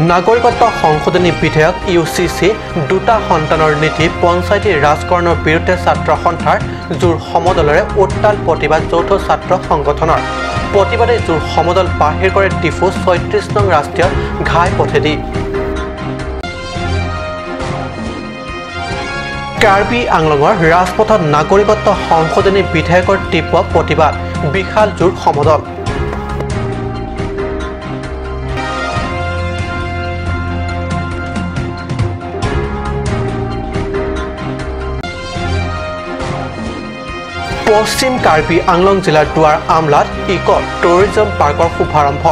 নাগৰিকত্ব সংশোধনী বিধেয়ক ইউচিচি দুটা সন্তানৰ নীতি পঞ্চায়তী ৰাজকৰণৰ বিৰুদ্ধে ছাত্ৰ সন্থাৰ জোৰ সমদলৰে উত্তাল প্ৰতিবাদ যৌথ ছাত্ৰ সংগঠনৰ প্ৰতিবাদে জোৰ সমদল বাহিৰ কৰে ডিফু ৩৬ নং ৰাষ্ট্ৰীয় ঘাই পথেদি কাৰ্বি আংলঙৰ ৰাজপথত নাগৰিকত্ব সংশোধনী বিধেয়কৰ তীব্ৰ প্ৰতিবাদ বিশাল জোৰ সমদল পশ্চিম কাৰ্বি আংলং জিলাৰ দুৱাৰ আমলাত ইক' টুৰিজম পাৰ্কৰ শুভাৰম্ভ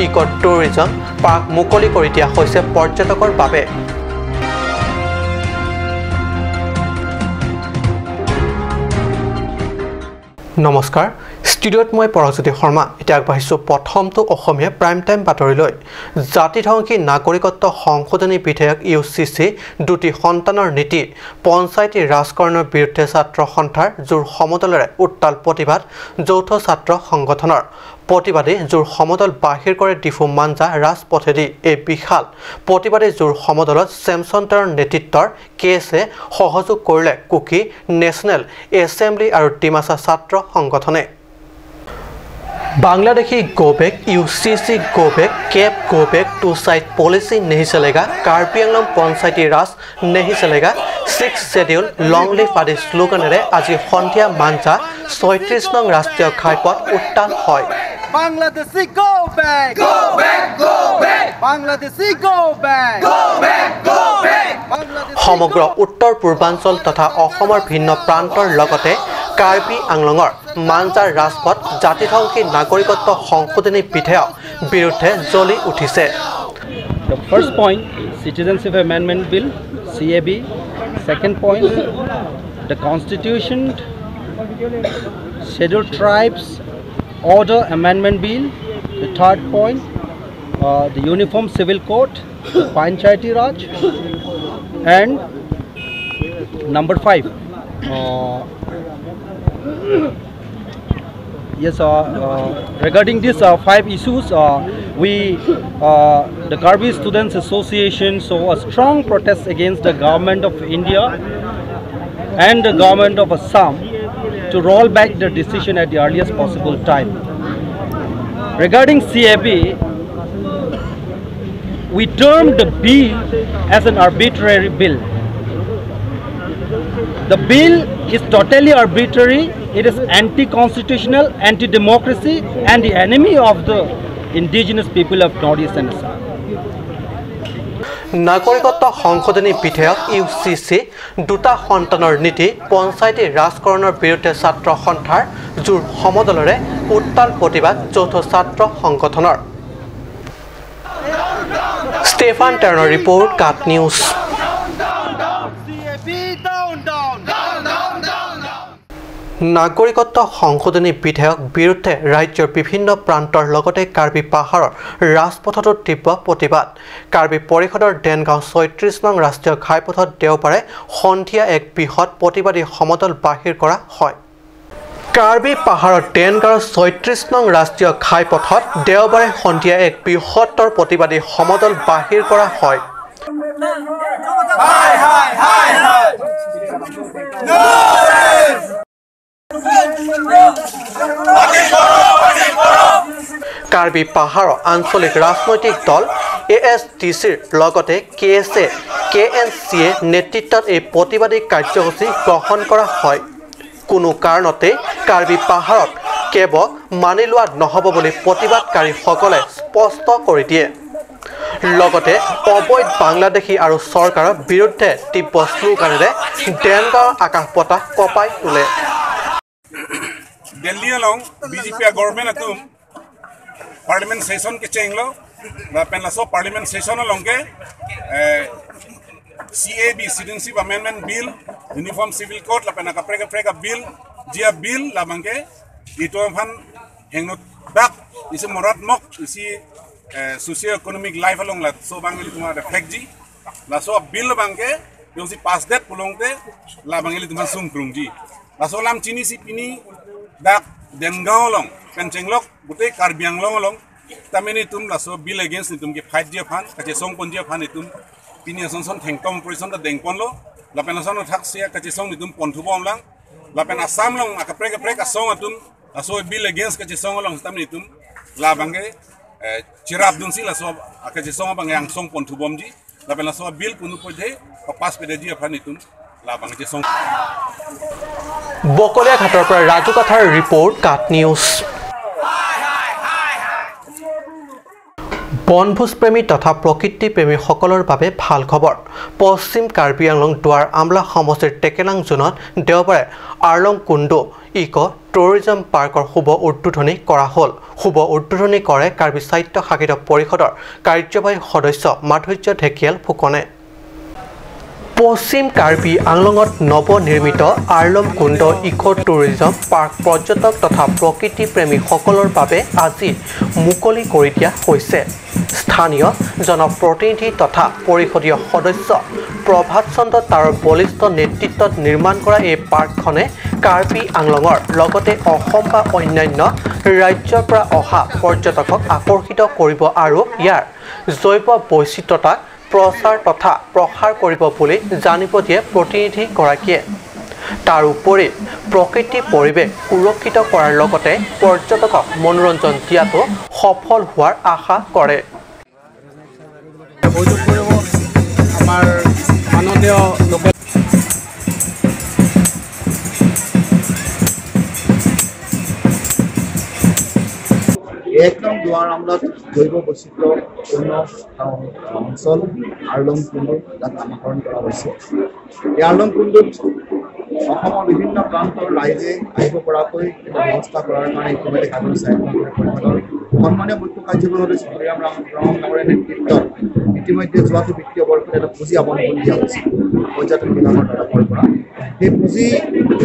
ইক' টুৰিজম পাৰ্ক মুকলি কৰি দিয়া হৈছে পৰ্যটকৰ বাবে নমস্কাৰ ষ্টুডিঅ'ত মই পৰজ্যোতি শৰ্মা এতিয়া আগবাঢ়িছোঁ প্ৰথমটো অসমীয়া প্ৰাইম টাইম বাতৰিলৈ জাতিধ্বংসী নাগৰিকত্ব সংশোধনী বিধেয়ক ইউচিচি দুটি সন্তানৰ নীতি পঞ্চায়তী ৰাজকৰণৰ বিৰুদ্ধে ছাত্ৰ সন্থাৰ জোৰ সমদলেৰে উত্তাল প্ৰতিবাদ যৌথ ছাত্ৰ সংগঠনৰ প্ৰতিবাদী জোৰ সমদল বাহিৰ কৰে ডিফু মাঞ্জা ৰাজপথেদি এই বিশাল প্ৰতিবাদী জোৰ সমদলত চেমচন্টাৰৰ নেতৃত্বৰ কেছে সহযোগ কৰিলে কুকি নেশ্যনেল এছেম্বলি আৰু ডিমাছা ছাত্ৰ সংগঠনে Bangladeshi go back UCC go back cap go back two side policy नहीं चलेगा कार्बी आंगलंग पंचायती राज नहीं चलेगा 6 शेड्यूल लॉन्ग लिव आदि स्लोगानेरे आज सन्धिया मांजा 36 नং राष्ट्रीय घाईपथ उत्ताल হয় Bangladeshi go back go back go back Bangladeshi go back go back go back সমগ্ৰ উত্তৰ পূৰ্বাঞ্চল তথা অসমৰ ভিন্ন প্ৰান্তৰ লগতে কাৰ্বি আংলঙৰ মাঞ্জাৰ ৰাজপথ জাতিধ্বংসী নাগৰিকত্ব সংশোধনী বিধেয়ক বিৰুদ্ধে জ্বলি উঠিছে The first point citizenship amendment bill CAB second point the constitution scheduled tribes order amendment bill the third point the uniform civil code panchayati raj and number 5 yes regarding these 5 issues we the Karbi Students Association saw a strong protest against the government of India and the government of Assam to roll back the decision at the earliest possible time. Regarding CAB, we termed the bill as an arbitrary bill. The bill is totally arbitrary, it is anti-constitutional, anti-democracy and the enemy of the indigenous people of Northeast and Assam. নাগৰিকত্ব সংশোধনী বিধেয়ক UCC দুটা সন্তানৰ নীতি পঞ্চায়তী ৰাজকৰণৰ বিৰুদ্ধে ছাত্ৰ সন্থাৰ জোৰ সমদলৰে উত্তাল প্ৰতিবাদ যৌথ ছাত্ৰ সংগঠনৰ ষ্টেফান টাৰ্ণৰ ৰিপৰ্ট কাট নিউজ নাগৰিকত্ব সংশোধনী বিধেয়ক বিৰুদ্ধে ৰাজ্যৰ বিভিন্ন প্ৰান্তৰ লগতে কাৰ্বি পাহাৰৰ ৰাজপথতো তীব্ৰ প্ৰতিবাদ কাৰ্বি পৰিষদৰ ডেনগাঁও ৩৬ নং ৰাষ্ট্ৰীয় ঘাইপথত দেওবাৰে সন্ধিয়া এক বৃহৎ প্ৰতিবাদী সমদল বাহিৰ কৰা হয় কাৰ্বি পাহাৰৰ ডেনগাঁৱৰ ৩৬ নং ৰাষ্ট্ৰীয় ঘাইপথত দেওবাৰে সন্ধিয়া এক বৃহত্তৰ প্ৰতিবাদী সমদল বাহিৰ কৰা হয় কাৰ্বি পাহাৰৰ আঞ্চলিক ৰাজনৈতিক দল ASDCৰ লগতে KNCয়ে নেতৃত্বত এই প্ৰতিবাদী কাৰ্যসূচী গ্ৰহণ কৰা হয় কোনো কাৰণতে কাৰ্বি পাহাৰত কেৱল মানি লোৱা নহ'ব বুলি প্ৰতিবাদকাৰীসকলে স্পষ্ট কৰি দিয়ে লগতে অবৈধ বাংলাদেশী আৰু চৰকাৰৰ বিৰুদ্ধে তীব্ৰ শ্লোগানেৰে ডেনগাঁৱৰ আকাশ বতাহ কঁপাই তোলে Delhi along BJP government atum parliament session ke chenglo na penlaso parliament session along ke CAB citizenship amendment bill uniform civil code la pena ka bill jia bill la bangke itu phan hengno dak isi morat mok isi socio economic life along la so bangeli tuma reflect ji la so bill bangke yung si pass that pulongte la bangeli tuma sung krungji la so lam chini si pini dak Denggaw long, Penchenglok, Bute Karbi Anglong long, stamina tum la so bill against tum ke fight dia phan kache song pon dia phan tum pinia son thengtom operation da dengpon lo la pena son thak sia kache song tum pon thu bom lang la pena sam long aka prek a song tum la so bill against kache song long stamina tum la bange chirap dun si la so kache song bang yang song pon thu bom ji la pena so bill punu pode pass pe dia phan tum la bange song Bokolia ঘাটৰ পৰা Raju Kathar report কাট news বনভোজপ্ৰেমী তথা প্ৰকৃতিপ্ৰেমীসকলৰ বাবে ভাল খবৰ পশ্চিম কাৰ্বি আংলং দুৱাৰ আমলা সমষ্টিৰ টেকেলাং জোনত দেওবাৰে আৰলং Kundu eco tourism পাৰ্কৰ শুভ উদ্বোধনী কৰা হ'ল শুভ উদ্বোধনী কৰে কাৰ্বি সাহিত্য শাখিত পৰিষদৰ কাৰ্যবাহী সদস্য মাধুৰ্য ঢেকিয়াল ফুকনে পশ্চিম কাৰ্বি আংলঙত নৱনিৰ্মিত আৰলং কুণ্ড ইকো টুৰিজম পাৰ্ক পৰ্যটক তথা প্ৰকৃতিপ্ৰেমীসকলৰ বাবে আজি মুকলি কৰি দিয়া হৈছে স্থানীয় জনপ্ৰতিনিধি তথা পৰিষদীয় সদস্য প্ৰভাত চন্দ্ৰ তাৰৰ বলিষ্ঠ নেতৃত্বত নিৰ্মাণ কৰা এই পাৰ্কখনে কাৰ্বি আংলঙৰ লগতে অসম বা অন্যান্য ৰাজ্যৰ পৰা অহা পৰ্যটকক আকৰ্ষিত কৰিব আৰু ইয়াৰ জৈৱ বৈচিত্ৰতাক প্ৰচাৰ তথা প্ৰসাৰ কৰিব বুলি জানিব দিয়ে প্ৰতিনিধিগৰাকীয়ে তাৰ উপৰি প্ৰকৃতি পৰিৱেশ সুৰক্ষিত কৰাৰ লগতে পৰ্যটকক মনোৰঞ্জন দিয়াটো সফল হোৱাৰ আশা কৰে আমাৰ মাননীয় একদম দুৱাৰ আমলাত জৈৱ বৈচিত্ৰ্যপূৰ্ণ অঞ্চল আৰলং কুণ্ডু তাত নামকৰণ কৰা হৈছে এই আৰলং কুণ্ডুত অসমৰ বিভিন্ন প্ৰান্তৰ ৰাইজে আহিব পৰাকৈ ব্যৱস্থা কৰাৰ কাৰণে ইতিমধ্যে কাৰ্বি সাহিত্য পৰিষদৰ সন্মানীয় মুখ্য কাৰ্যবাহী শ্ৰীৰাম ডাঙৰীয়াৰ নেতৃত্বত ইতিমধ্যে যোৱাটো বিত্তীয় বৰ্ষত এটা পুঁজি আবণ্টন দিয়া হৈছে পৰ্যটন বিভাগৰ তৰফৰ পৰা সেই পুঁজি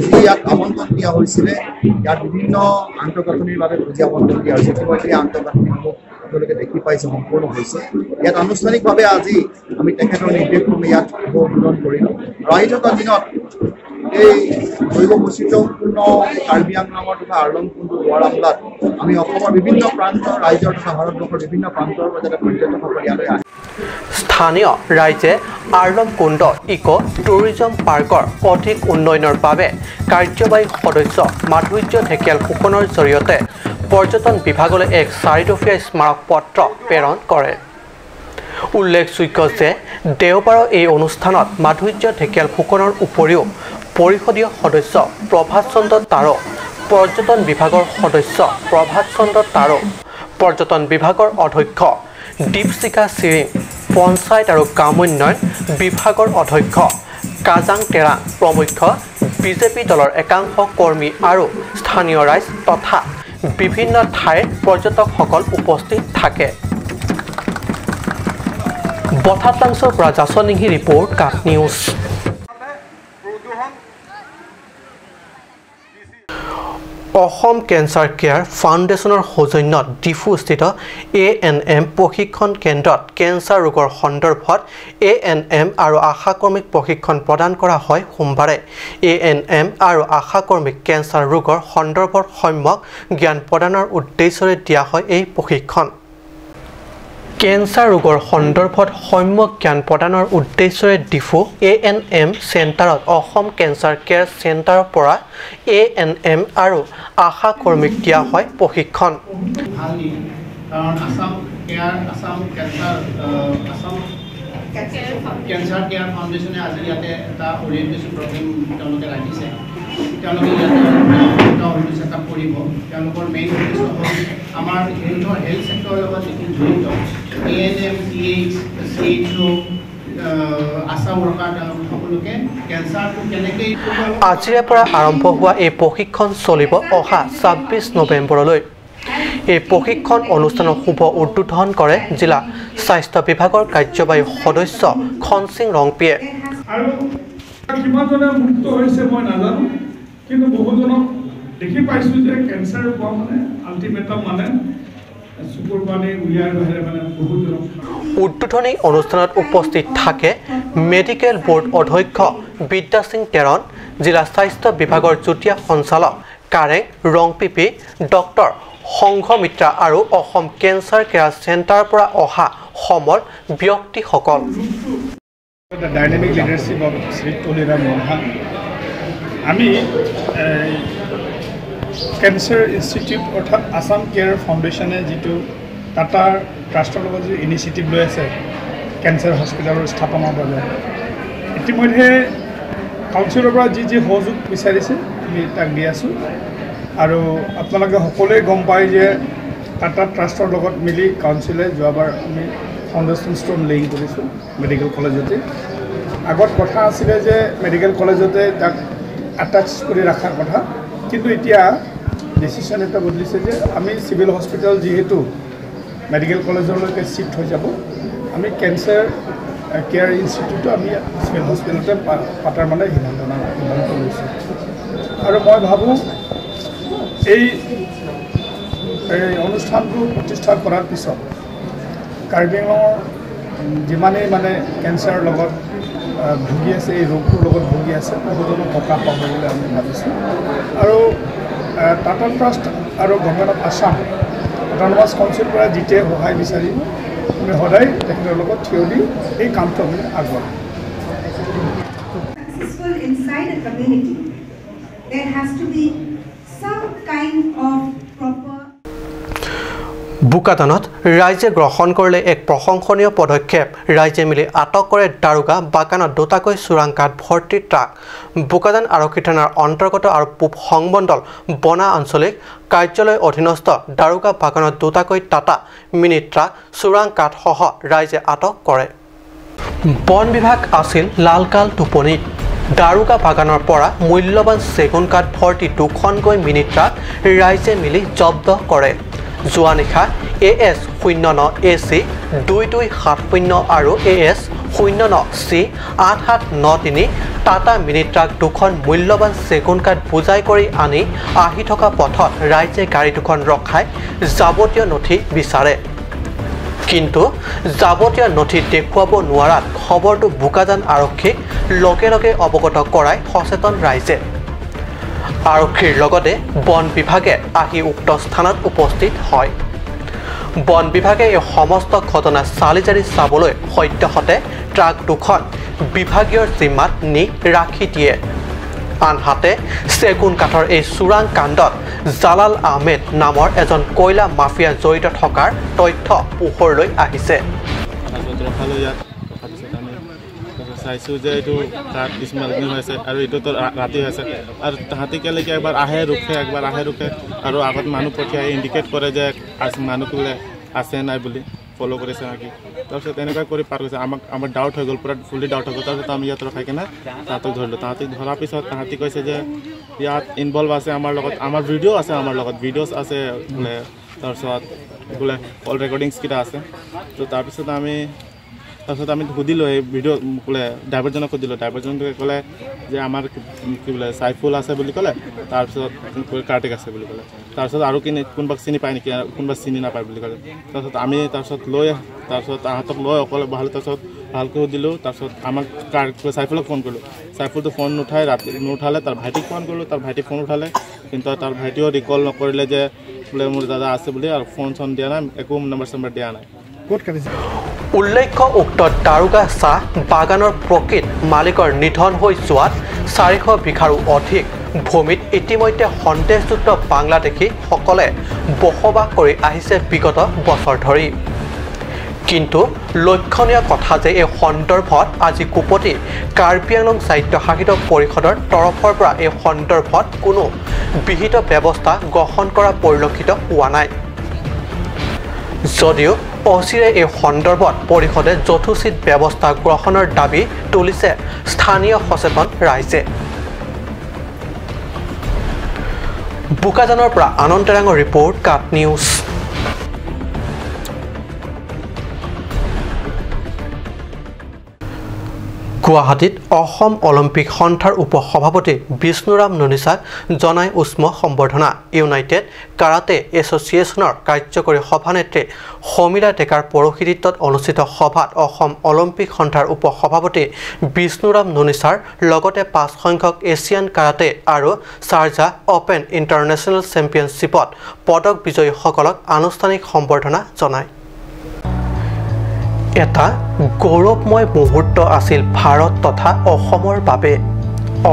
যি ইয়াত আবণ্টন দিয়া হৈছিলে ইয়াত বিভিন্ন আন্তঃগাঁথনিৰ বাবে পুঁজি আবণ্টন দিয়া হৈছে ইতিমধ্যে আন্তঃগাঁথনিসমূহ আপোনালোকে দেখি পাইছে সম্পূৰ্ণ হৈছে ইয়াত আনুষ্ঠানিকভাৱে আজি আমি তেখেতৰ নিৰ্দেশক্ৰমে ইয়াত শুভ উদ্বোধন কৰিলোঁ আৰু আহি থকা দিনত এই জৈৱ বৈচিত্ৰ্যপূৰ্ণ কাৰ্বি আংলঙৰ তথা আৰলং কুণ্ডু দুৱাৰ আমলাত আমি অসমৰ বিভিন্ন প্ৰান্তৰ ৰাজ্যৰ তথা ভাৰতবৰ্ষৰ বিভিন্ন প্ৰান্তৰ পৰা যাতে পৰ্যটকসকল ইয়ালৈ আহে স্থানীয় ৰাইজে আৰলং কুণ্ড ইকো টুৰিজম পাৰ্কৰ অধিক উন্নয়নৰ বাবে কাৰ্যবাহী সদস্য মাধুৰ্য ঢেকিয়াল ফুকনৰ জৰিয়তে পৰ্যটন বিভাগলৈ এক 4-দফীয়া স্মাৰক পত্ৰ প্ৰেৰণ কৰে উল্লেখযোগ্য যে দেওবাৰৰ এই অনুষ্ঠানত মাধুৰ্য ঢেকিয়াল ফুকনৰ উপৰিও পৰিষদীয় সদস্য প্ৰভাত চন্দ্ৰ তাৰো পৰ্যটন বিভাগৰ সদস্য প্ৰভাত চন্দ্ৰ তাৰো পৰ্যটন বিভাগৰ অধ্যক্ষ দীপশিখা সিং পঞ্চায়ত আৰু গ্ৰাম উন্নয়ন বিভাগৰ অধ্যক্ষ কাজাং তেৰা প্ৰমুখ্য বিজেপি দলৰ একাংশ কৰ্মী আৰু স্থানীয় ৰাইজ তথা বিভিন্ন ঠাইৰ পৰ্যটকসকল উপস্থিত থাকে বথাতলাংছৰ পৰা জাছনিংহি ৰিপৰ্ট কাট নিউজ অসম কেঞ্চাৰ কেয়াৰ ফাউণ্ডেশ্যনৰ সৌজন্যত ডিফুস্থিত ANM প্ৰশিক্ষণ কেন্দ্ৰত কেঞ্চাৰ ৰোগৰ সন্দৰ্ভত ANM আৰু আশাকৰ্মীক প্ৰশিক্ষণ প্ৰদান কৰা হয় সোমবাৰে ANM আৰু আশাকৰ্মীক কেঞ্চাৰ ৰোগৰ সন্দৰ্ভত সম্যক জ্ঞান প্ৰদানৰ উদ্দেশ্যৰে দিয়া হয় এই প্ৰশিক্ষণ কেঞ্চাৰ ৰোগৰ সন্দৰ্ভত সম্যক জ্ঞান প্ৰদানৰ উদ্দেশ্যৰে ডিফু ANM চেণ্টাৰত অসম কেঞ্চাৰ কেয়াৰ চেণ্টাৰৰ পৰা ANM আৰু আশা কৰ্মীক দিয়া হয় প্ৰশিক্ষণ কাৰণ আসাম কেঞ্চাৰ কেয়াৰ ফাউণ্ডেশ্যনে আজি ইয়াতে এটা অৰিয়েণ্টেশ্যন প্ৰগ্ৰেম তেওঁলোকে ৰাখিছে তেওঁলোকে ইয়াতে চেকআপ কৰিব তেওঁলোকৰ মেইন উদ্দেশ্য হ'ল আমাৰ হেল্থ চেক্টৰৰ লগত যিটো জড়িত ANM CHO আশা ৱৰ্কাৰ তেওঁলোক সকলোকে কেঞ্চাৰটো কেনেকৈ আজিৰে পৰা আৰম্ভ হোৱা এই প্ৰশিক্ষণ চলিব অহা 26 নৱেম্বৰলৈ এই প্ৰশিক্ষণ অনুষ্ঠানৰ শুভ উদ্বোধন কৰে জিলা স্বাস্থ্য বিভাগৰ কাৰ্যবাহী সদস্য খনসিং ৰংপিয়ে আৰু কিমানজনে মুক্ত হৈছে মই নাজানো কিন্তু বহুজনক দেখি পাইছোঁ যে কেঞ্চাৰ হোৱা মানে আল্টিমেটাম মানে চকুৰ পানী উলিয়াই বাহিৰে মানে বহুজনক উদ্বোধনী অনুষ্ঠানত উপস্থিত থাকে মেডিকেল বোৰ্ড অধ্যক্ষ বিদ্যা সিং তেৰণ জিলা স্বাস্থ্য বিভাগৰ যুটীয়া সঞ্চালক কাৰেং ৰংপিপি ডক্টৰ সংঘমিত্ৰা আৰু অসম কেন্সাৰ কেয়াৰ চেণ্টাৰৰ পৰা অহা সমল ব্যক্তিসকল The dynamic leadership of Sri Tolera Mohan. আমি Cancer Institute অর্থাৎ Assam Care Foundation যেটো টাটা ট্ৰাস্টৰ লগত যে ইনিচিয়েটিভ লৈ আছে ক্যান্সাৰ হস্পিটালৰ স্থাপনৰ বাবে ইতিমধ্যে কাউন্সিলৰ পৰা যি সহযোগ বিচাৰিছে আমি তাক দি আছো আৰু আপোনালোকে সকলোৱে গম পায় যে টাটা ট্ৰাস্টৰ লগত মিলি কাউন্সিলে যোৱাবাৰ আমি ফাউণ্ডেশ্যন ষ্টোন লেইং কৰিছোঁ মেডিকেল কলেজতে আগত কথা আছিলে যে মেডিকেল কলেজতে তাক আটাচ কৰি ৰাখাৰ কথা কিন্তু এতিয়া ডিসিশন এটা বদলিছে যে আমি সিভিল হস্পিটাল যেহেতু মেডিকেল কলেজলৈকে শিফ্ট হৈ যাব আমি ক্যান্সাৰ কেয়াৰ ইনষ্টিটিউট আমি সিভিল হস্পিটালতে পাতাৰ মানে সিদ্ধান্ত লৈছোঁ আৰু মই ভাবোঁ এই অনুষ্ঠানটো প্ৰতিষ্ঠা কৰাৰ পিছত কাৰ্বি আংলঙৰ যিমানেই মানে কেন্সাৰৰ লগত ভুগি আছে এই ৰোগটোৰ লগত ভুগি আছে বহুজনক সকাহ পাব বুলি আমি ভাবিছোঁ আৰু টাটা ট্ৰাষ্ট আৰু গভৰ্ণমেণ্ট অফ আছাম অট'নমাছ কাউন্সিলৰ পৰা যেতিয়াই সহায় বিচাৰি আমি সদায় তেখেতৰ লগত থিয় দি এই কামটো আমি আগবঢ়াম inside a community there has to be some kind of proper বুকাদানত ৰাইজে গ্ৰহণ কৰিলে এক প্ৰশংসনীয় পদক্ষেপ ৰাইজে মিলি আটক কৰে দাৰোগা বাগানত দুটাকৈ চোৰাং কাঠ ভৰ্তি ট্ৰাক বুকাদান আৰক্ষী থানাৰ অন্তৰ্গত আৰু পূব সংমণ্ডল বনা আঞ্চলিক কাৰ্যালয় অধীনস্থ দাৰোগা বাগানত দুটাকৈ টাটা মিনি ট্ৰাক চোৰাং কাঠসহ ৰাইজে আটক কৰে বন বিভাগ আছিল লালকাল টোপনিত দাৰোগা বাগানৰ পৰা মূল্যৱান চেগুন কাঠ ভৰ্তি দুখনকৈ মিনি ট্ৰাক ৰাইজে মিলি জব্দ কৰে যোৱা নিশা AS 09 AC 2270 আৰু AS 09 C 8793 Tata mini truck দুখন মূল্যৱান চেগুন কাঠ বুজাই কৰি আনি আহি থকা পথত ৰাইজে গাড়ী দুখন ৰখাই যাৱতীয় নথি বিচাৰে কিন্তু যাৱতীয় নথি দেখুৱাব নোৱাৰাত খবৰটো বুকাদান আৰক্ষীক লগে লগে অৱগত কৰাই সচেতন ৰাইজে আৰক্ষীৰ লগতে বন বিভাগে আহি উক্ত স্থানত উপস্থিত হয় বন বিভাগে এই সমস্ত ঘটনা চালিজাৰি চাবলৈ সত্যহতে ট্ৰাক দুখন বিভাগীয় জিম্মাত নি ৰাখি দিয়ে আনহাতে চেগুন কাঠৰ এই চোৰাং কাণ্ডত জালাল আহমেদ নামৰ এজন কয়লা মাফিয়া জড়িত থকাৰ তথ্য পোহৰলৈ আহিছে চাইছোঁ যে এইটো কাঠ ডিছমেলিং হৈ আছে আৰু এইটোতো ৰাতি হৈ আছে আৰু তাহাঁতি কেলৈকে একবাৰ আহে ৰুখে আৰু আগত মানুহ পঠিয়াই ইণ্ডিকেট কৰে যে মানুহটোলে আছে নাই বুলি ফ'ল' কৰিছে নেকি তাৰপিছত এনেকুৱা কৰি পাৰ কৰিছে আমাৰ ডাউট হৈ গ'ল পূৰা ফুল্লি ডাউট হৈ গ'ল তাৰপিছত আমি ইয়াত ৰখাই কিনে তাহাঁতক ধৰিলোঁ তাহাঁতক ধৰাৰ পিছত তাহাঁতি কৈছে যে ইয়াত ইনভলভ আছে আমাৰ লগত আমাৰ ভিডিঅ' আছে আমাৰ লগত ভিডিঅ'ছ আছে বোলে তাৰপিছত বোলে কল ৰেকৰ্ডিংছকেইটা আছে তো তাৰপিছত আমি সুধিলোঁ এই ভিডিঅ' বোলে ড্ৰাইভাৰজনক সুধিলোঁ ড্ৰাইভাৰজনটোৱে ক'লে যে আমাৰ কি বোলে চাইফুল আছে বুলি ক'লে তাৰপিছত কাৰ্তিক আছে বুলি ক'লে তাৰপিছত আৰু কোনোবাক চিনি পায় নেকি কোনোবা চিনি নাপায় বুলি ক'লে তাৰপিছত আমি তাৰপিছত তাহাঁতক লৈ অকলে বহালোঁ তাৰপিছত ভালকৈ সুধিলোঁ তাৰপিছত আমাক চাইফুলক ফোন কৰিলোঁ চাইফুলটো ফোন নুঠালে তাৰ ভাইটিক ফোন কৰিলোঁ তাৰ ভাইটিক ফোন উঠালে কিন্তু তাৰ ভাইটিও ৰিকল নকৰিলে যে বোলে মোৰ দাদা আছে বুলি আৰু ফোন চোন দিয়া নাই একো নম্বৰ দিয়া নাই ক'ত কাটিছে উল্লেখ্য উক্ত দাৰোগা চাহ বাগানৰ প্ৰকৃত মালিকৰ নিধন হৈ যোৱাত 400 বিঘাৰো অধিক ভূমিত ইতিমধ্যে সন্দেহযুক্ত বাংলাদেশীসকলে বসবাস কৰি আহিছে বিগত বছৰ ধৰি কিন্তু লক্ষণীয় কথা যে এই সন্দৰ্ভত আজি কুপতি কাৰ্বি আংলং স্বায়ত্তশাসিত পৰিষদৰ তৰফৰ পৰা এই সন্দৰ্ভত কোনো বিহিত ব্যৱস্থা গ্ৰহণ কৰা পৰিলক্ষিত হোৱা নাই যদিও অচিৰে এই সন্দৰ্ভত পৰিষদে যথোচিত ব্যৱস্থা গ্ৰহণৰ দাবী তুলিছে স্থানীয় সচেতন ৰাইজে বুকাদানৰ পৰা আনন্দ ৰাঙৰ ৰিপৰ্ট কাট নিউজ গুৱাহাটীত অসম অলিম্পিক সন্থাৰ উপসভাপতি বিষ্ণুৰাম ননিচাক জনাই উষ্ম সম্বৰ্ধনা ইউনাইটেড কাৰাটে এছ'চিয়েশ্যনৰ কাৰ্যকৰী সভানেত্ৰী সমীৰা ডেকাৰ পৌৰোহিত্যত অনুষ্ঠিত সভাত অসম অলিম্পিক সন্থাৰ উপসভাপতি বিষ্ণুৰাম ননিচাৰ লগতে 5 সংখ্যক এছিয়ান কাৰাটে আৰু চাৰ্জা অপেন ইণ্টাৰনেশ্যনেল চেম্পিয়নশ্বিপত পদক বিজয়ীসকলক আনুষ্ঠানিক সম্বৰ্ধনা জনায় এটা গৌৰৱময় মুহূৰ্ত আছিল ভাৰত তথা অসমৰ বাবে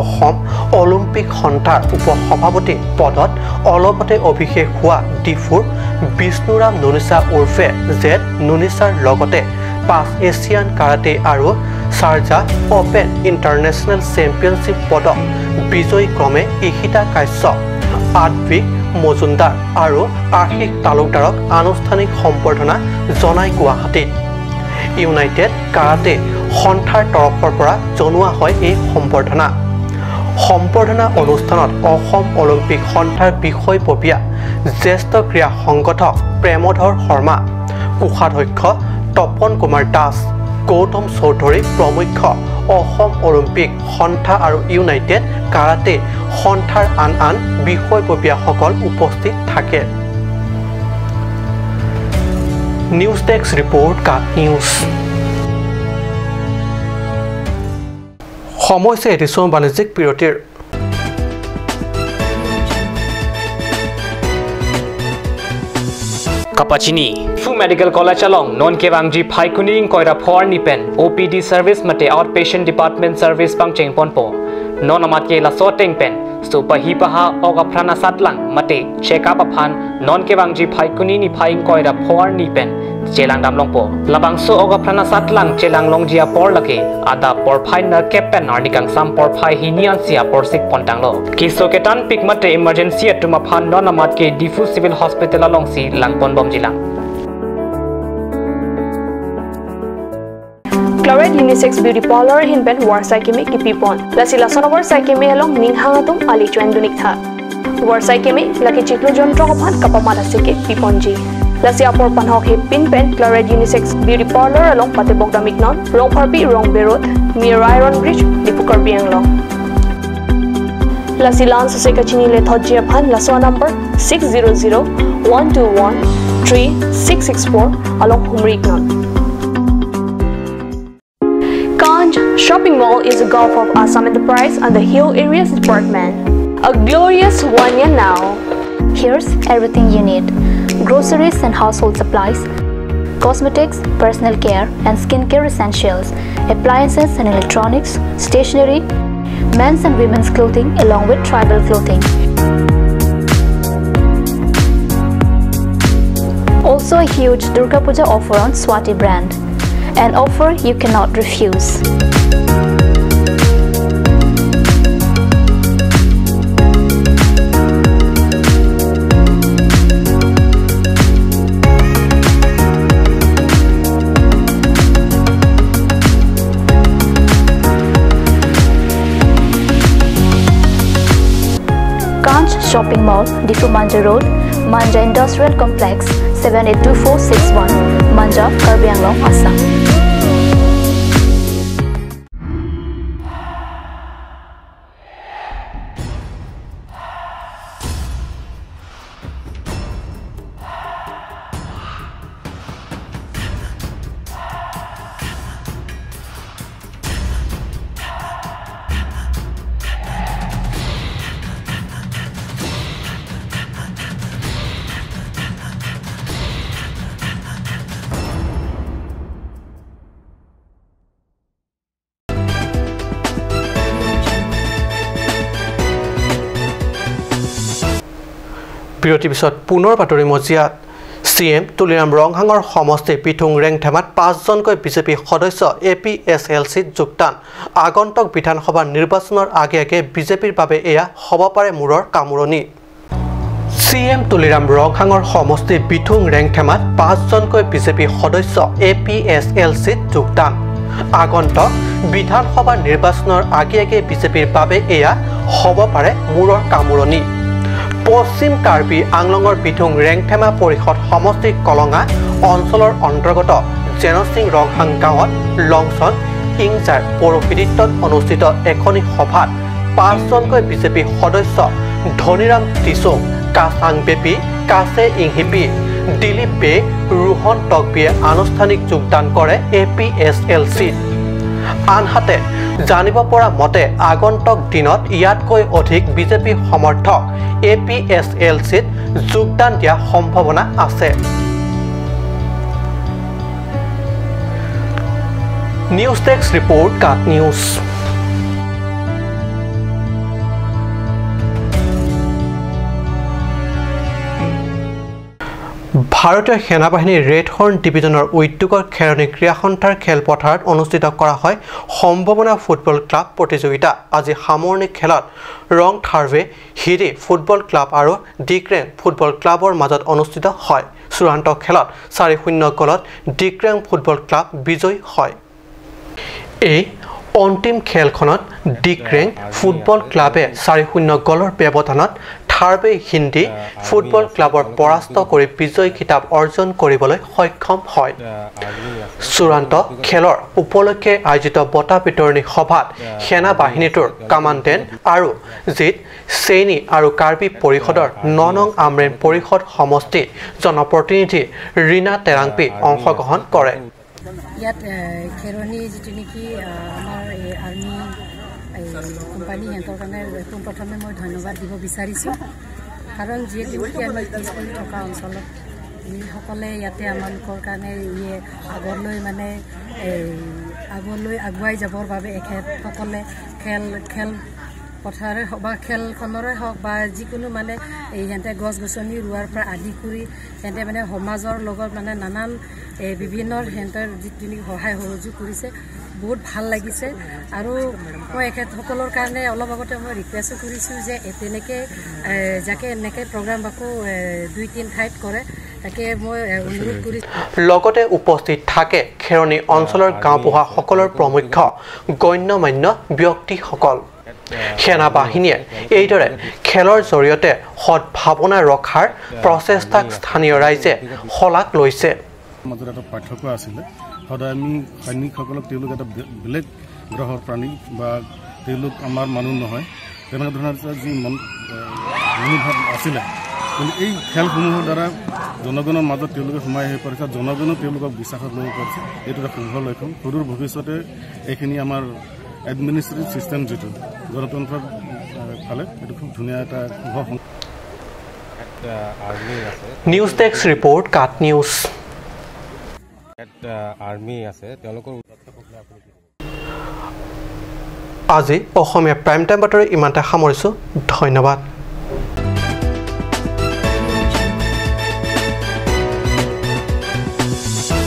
অসম অলিম্পিক সন্থাৰ উপসভাপতি পদত অলপতে অভিষেক হোৱা ডিফুৰ বিষ্ণুৰাম ননিচা উৰ্ফে জেড ননিচাৰ লগতে 5 এছিয়ান কাৰাটে আৰু চাৰ্জা অপেন ইণ্টাৰনেশ্যনেল চেম্পিয়নশ্বিপ পদক বিজয়ী ক্ৰমে ঈশিতা কাশ্যপ আদ্বিক মজুমদাৰ আৰু আশিষ তালুকদাৰক আনুষ্ঠানিক সম্বৰ্ধনা জনাই গুৱাহাটীত ইউনাইটেড কাৰাটে সন্থাৰ তৰফৰ পৰা জনোৱা হয় এই সম্বৰ্ধনা অনুষ্ঠানত অসম অলিম্পিক সন্থাৰ বিষয়ববীয়া জ্যেষ্ঠ ক্ৰীড়া সংগঠক প্ৰেমধৰ শৰ্মা কোষাধ্যক্ষ তপন কুমাৰ দাস গৌতম চৌধুৰী প্ৰমুখ্য অসম অলিম্পিক সন্থা আৰু ইউনাইটেড কাৰাটে সন্থাৰ আন বিষয়ববীয়াসকল উপস্থিত থাকে News Desk Report Cut News সমস্যা এডিশ্যন বাণিজ্যিক বিৰতিৰ Kapachini Fu Medical College along non kewangji phaikuning koira for nipen OPD service mate outpatient department service pangcheng ponpo non amat ke la soteng pen Stupa hipaha oga prana satlang mate check up upon non kewangji phaikuni ni phaing koira for nipen chelang damlongpo labang so oga prana satlang chelang longjia por lake ada por phai na kepen arnikang sam por phai hinian sia por sik pontanglo kisoketan pikmate emergency atuma phan non amat ke difu civil hospital along si langpon bomjilang Chloride unisex beauty parlor hinben war saikeme kipipon lasila sonowar saikeme along ninghangatum ali chuendunik tha war saikeme laki chiklu jontro kophan kapamada seke piponji lasi apor panhok he pinpen Chloride unisex beauty parlor along patebok damiknon rong parpi rong berot near iron bridge dipukar bianglong lasi lan soseka chini le thojia phan laswa number 6001213664 along humriknon Shopping Mall is a gulf of Assam Enterprise and the Hill Areas Department. A glorious one year now. Here's everything you need. Groceries and household supplies, cosmetics, personal care and skincare essentials, appliances and electronics, stationery, men's and women's clothing along with tribal clothing. Also a huge Durga Puja offer on Swati brand. An offer you cannot refuse. Shopping Mall, Difu Manja Road, Manja Industrial Complex, 782461, Manja, Karbi Anglong, Assam. বিৰতি পিছত পুনৰ বাতৰি মজিয়াত CM Tuliram ৰংহাঙৰ সমষ্টি পিঠুং ৰেংথেমাত 5জনকৈ BJP সদস্য APSLC যোগদান আগন্তুক বিধানসভা নিৰ্বাচনৰ আগে বিজেপিৰ বাবে এয়া হ'ব পাৰে মূৰৰ কামুৰণি CM তুলিৰাম ৰংহাঙৰ সমষ্টি পিঠুং ৰেংথেমাত 5জনকৈ বিজেপি সদস্য APSLC যোগদান আগন্তুক বিধানসভা নিৰ্বাচনৰ আগে বিজেপিৰ বাবে এয়া হ'ব পাৰে মূৰৰ কামুৰণি পশ্চিম কাৰ্বি আংলঙৰ পিঠুং ৰেংথেমা পৰিষদ সমষ্টিৰ কলঙা অঞ্চলৰ অন্তৰ্গত জেনসিং ৰংহাং গাঁৱত লংচন ইংজাৰ পৌৰহিত্যত অনুষ্ঠিত এখনি সভাত 5জনকৈ বিজেপি সদস্য ধনীৰাম টিছৌ, কাছাং বেপী, কাছে ইংহিপি, দিলীপ বে, ৰোহন টকবিয়ে আনুষ্ঠানিক যোগদান কৰে APSLCত। আনহাতে জানিব পৰা মতে আগন্তুক দিনত ইয়াতকৈ অধিক বিজেপি সমৰ্থক APSLCত যোগদান দিয়া সম্ভাৱনা আছে। নিউজ ডেস্ক ৰিপৰ্ট কাট নিউজ। ভাৰতীয় সেনাবাহিনীৰ ৰেড হৰ্ণ ডিভিজনৰ উদ্যোগৰ খেৰণী ক্ৰীড়া সন্থাৰ খেলপথাৰত অনুষ্ঠিত কৰা হয় সম্ভাৱনা ফুটবল ক্লাব প্ৰতিযোগিতা। আজি সামৰণি খেলত ৰং থাৰ্ভে হিৰি ফুটবল ক্লাব আৰু ডিক্ৰেং ফুটবল ক্লাবৰ মাজত অনুষ্ঠিত হয়। চূড়ান্ত খেলত 4-0 গলত ডিক্ৰেং ফুটবল ক্লাব বিজয়ী হয়। এই অন্তিম খেলখনত ডিক্ৰেং ফুটবল ক্লাবে 4-0 গলৰ ব্যৱধানত থাৰ্ভে হিন্দী ফুটবল ক্লাবৰ পৰাস্ত কৰি বিজয় খিতাপ অৰ্জন কৰিবলৈ সক্ষম হয়। চূড়ান্ত খেলৰ উপলক্ষে আয়োজিত বঁটা বিতৰণী সভাত সেনা বাহিনীটোৰ কামাণ্ডেণ্ট আৰু জিত চেইনী আৰু কাৰ্বি পৰিষদৰ 9 নং আমৰেন পৰিষদ সমষ্টি জনপ্ৰতিনিধি ৰীনা তেৰাংপি অংশগ্ৰহণ কৰে। ইয়াত খেৰণী যিটো নেকি আমাৰ আৰ্মি কোম্পানী সিহঁতৰ কাৰণে পোনপ্ৰথমে মই ধন্যবাদ দিব বিচাৰিছোঁ। কাৰণ যিহেতু আমাৰ পিছ পৰি থকা অঞ্চলত সকলে ইয়াতে আমালোকৰ কাৰণে আগলৈ মানে আগলৈ আগুৱাই যাবৰ বাবে এখেতসকলে খেল পথাৰে হওক বা খেলখনৰে হওক বা যিকোনো মানে সিহঁতে গছ গছনি ৰোৱাৰ পৰা আদি কৰি সিহঁতে মানে সমাজৰ লগত মানে নানান বিভিন্ন সিহঁতৰ যিটো সহায় সহযোগ কৰিছে, বহুত ভাল লাগিছে। আৰু মই এখেতসকলৰ কাৰণে অলপ আগতে মই ৰিকুৱেষ্ট কৰিছোঁ যে তেনেকৈ যাকে এনেকৈ প্ৰগ্ৰাম আকৌ 2-3 ঠাইত কৰে তাকে মই অনুৰোধ কৰিছোঁ। লগতে উপস্থিত থাকে খেৰণী অঞ্চলৰ গাঁওবুঢ়াসকলৰ প্ৰমুখ্য গণ্যমান্য ব্যক্তিসকল। সেনা বাহিনীয়ে এইদৰে খেলৰ জৰিয়তে সদ্ভাৱনা ৰখাৰ প্ৰচেষ্টাক স্থানীয় ৰাইজে শলাগ লৈছে। মাজত এটা পাৰ্থক্য আছিলে, সদায় আমি সৈনিকসকলক তেওঁলোক এটা বেলেগ গ্ৰহৰ প্ৰাণী বা তেওঁলোক আমাৰ মানুহ নহয় তেনেকুৱা ধৰণৰ যি মনোভাৱ আছিলে। কিন্তু এই খেলসমূহৰ দ্বাৰা জনগণৰ মাজত তেওঁলোকে সোমাই আহি পাৰিছে, জনগণেও তেওঁলোকক বিশ্বাসত ল'ব পাৰিছে। এইটো এটা শুভ লক্ষণ। সদূৰ ভৱিষ্যতে এইখিনি আমাৰ এডমিনিষ্ট্ৰেটিভ ছিষ্টেম যিটো গণতন্ত্ৰৰ ফালে এইটো খুব ধুনীয়া এটা শুভ। নিউজ ডেস্ক ৰিপৰ্ট কাট নিউজ। আজি অসমীয়া প্ৰাইম টাইম বাতৰি ইমানতে সামৰিছোঁ। ধন্যবাদ।